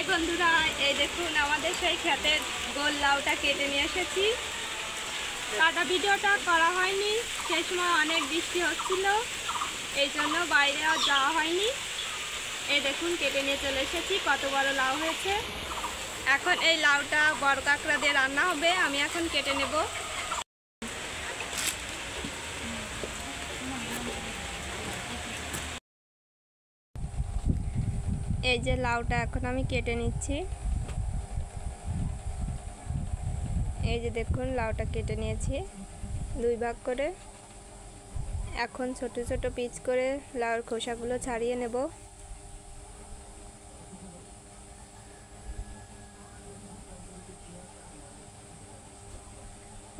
High বন্ধুরা, এই দেখুন আমাদের সেই ক্ষেতের গোল লাউটা কেটে নিয়ে এসেছি। কাটা ভিডিওটা করা হয়নি, সেই সময় অনেক বৃষ্টি হচ্ছিল, এই জন্য বাইরে আর যাওয়া হয়নি। এই দেখুন কেটে নিয়ে চলে এসেছি, কত বড় লাউ হয়েছে। এখন এই লাউটা বড় কাঁকড়া দিয়ে রান্না হবে, আমি এখন কেটে নেব। এই যে লাউটা এখন আমি কেটে নিচ্ছি। এই যে দেখুন লাউটা কেটে নিয়েছি দুই ভাগ করে। এখন ছোট ছোট পিস করে লাউর খোসাগুলো ছাড়িয়ে নেব।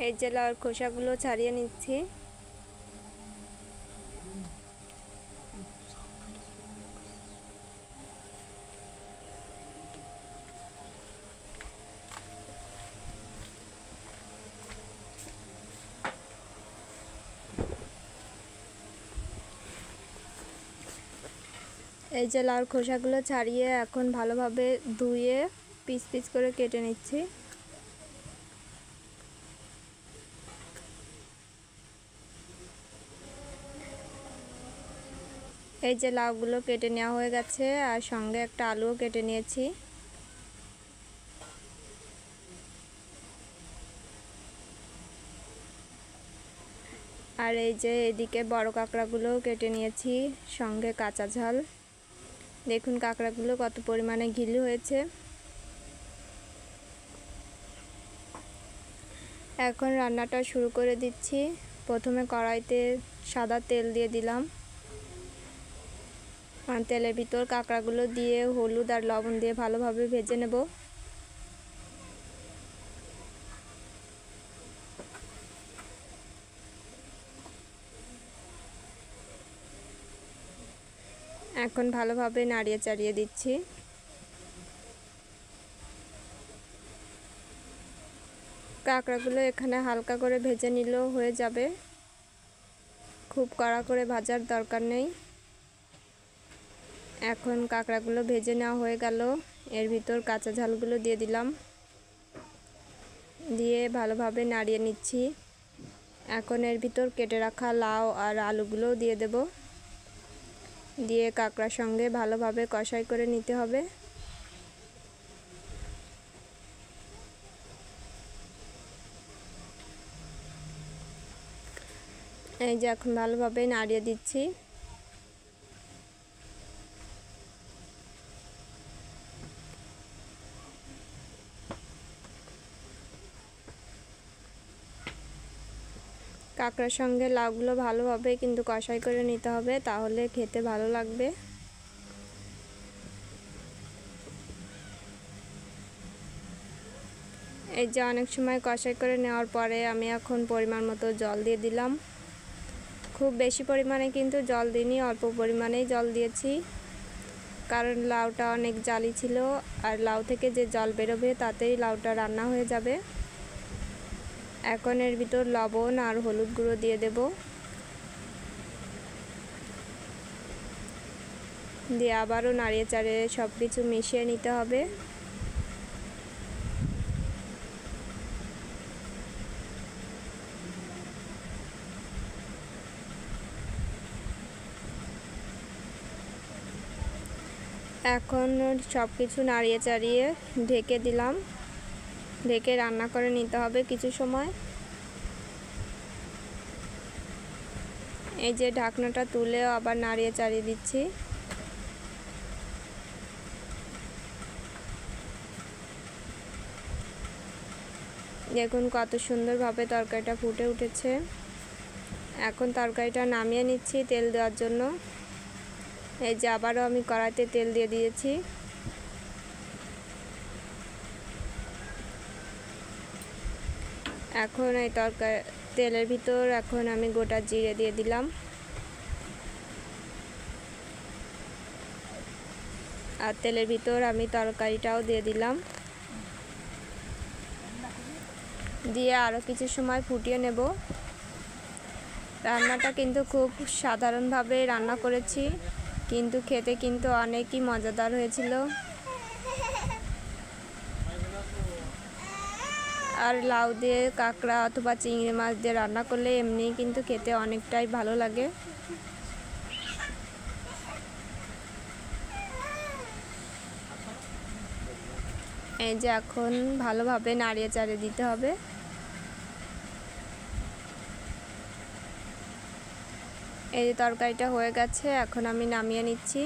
এই যে লাউর খোসাগুলো ছাড়িয়ে নিচ্ছি। এই যে লাউর খোসাগুলো ছাড়িয়ে এখন ভালোভাবে ধুয়ে পিস পিস করে কেটে নিচ্ছি। এই যে লাউগুলো কেটে নেওয়া হয়ে গেছে, আর সঙ্গে একটা আলুও কেটে নিয়েছি। আর এই যে এদিকে বড় কাঁকড়াগুলোও কেটে নিয়েছি, সঙ্গে কাঁচা ঝাল। দেখুন কাঁকড়াগুলো কত পরিমাণে ঘিলু হয়েছে। এখন রান্নাটা শুরু করে দিচ্ছি। প্রথমে কড়াইতে সাদা তেল দিয়ে দিলাম। তেলের ভিতর কাঁকড়াগুলো দিয়ে হলুদ আর লবণ দিয়ে ভালোভাবে ভেজে নেব। এখন ভালোভাবে নাড়িয়ে চাড়িয়ে দিচ্ছি। কাঁকড়াগুলো এখানে হালকা করে ভেজে নিলেও হয়ে যাবে, খুব কড়া করে ভাজার দরকার নেই। এখন কাঁকড়াগুলো ভেজে নেওয়া হয়ে গেল, এর ভিতর কাঁচা ঝালগুলো দিয়ে দিলাম, দিয়ে ভালোভাবে নাড়িয়ে নিচ্ছি। এখন এর ভিতর কেটে রাখা লাউ আর আলুগুলোও দিয়ে দেব, দিয়ে কাঁকড়ার সঙ্গে ভালোভাবে কষাই করে নিতে হবে। এই যে এখন ভালোভাবে নাড়িয়ে দিচ্ছি। কাঁকড়ার সঙ্গে লাউগুলো ভালোভাবে কিন্তু কষাই করে নিতে হবে, তাহলে খেতে ভালো লাগবে। এই যে অনেক সময় কষাই করে নেওয়ার পরে আমি এখন পরিমাণ মতো জল দিয়ে দিলাম। খুব বেশি পরিমাণে কিন্তু জল দিইনি, অল্প পরিমাণেই জল দিয়েছি, কারণ লাউটা অনেক জালি ছিল, আর লাউ থেকে যে জল বেরোবে তাতেই লাউটা রান্না হয়ে যাবে। এখন এর ভিতর লবণ আর হলুদ গুঁড়ো দিয়ে দেব, দিয়ে আবারও নাড়িয়ে চাড়িয়ে সব কিছু মিশিয়ে নিতে হবে। এখন সব কিছু নাড়িয়ে চাড়িয়ে ঢেকে দিলাম, ঢেকে রান্না করে নিতে হবে কিছু সময়। এই যে ঢাকনাটা তুলেও আবার নাড়িয়ে চাড়িয়ে দিচ্ছি। দেখুন কত সুন্দরভাবে তরকারিটা ফুটে উঠেছে। এখন তরকারিটা নামিয়ে নিচ্ছি তেল দেওয়ার জন্য। এই যে আবারও আমি কড়াইতে তেল দিয়ে দিয়েছি। এখন এই তেলের ভিতর এখন আমি গোটা জিরে দিয়ে দিলাম, আর তেলের ভিতর আমি তরকারিটাও দিয়ে দিলাম, দিয়ে আরও কিছু সময় ফুটিয়ে নেব। রান্নাটা কিন্তু খুব সাধারণভাবে রান্না করেছি, কিন্তু খেতে কিন্তু অনেকই মজাদার হয়েছিল। আর লাউ দিয়ে কাঁকড়া অথবা চিংড়ি মাছ দিয়ে রান্না করলে এমনিই কিন্তু খেতে অনেকটাই ভালো লাগে। এই যে এখন ভালোভাবে নাড়িয়ে চাড়িয়ে দিতে হবে। এই যে তরকারিটা হয়ে গেছে, এখন আমি নামিয়ে নিচ্ছি।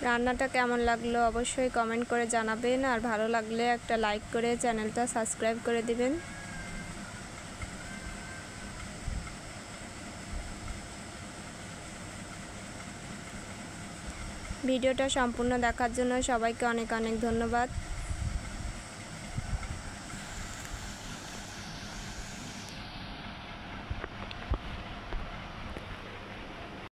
রান্নাটা কেমন লাগলো অবশ্যই কমেন্ট করে জানাবেন, আর ভালো লাগলে একটা লাইক করে চ্যানেলটা সাবস্ক্রাইব করে দিবেন। ভিডিওটা সম্পূর্ণ দেখার জন্য সবাইকে অনেক অনেক ধন্যবাদ।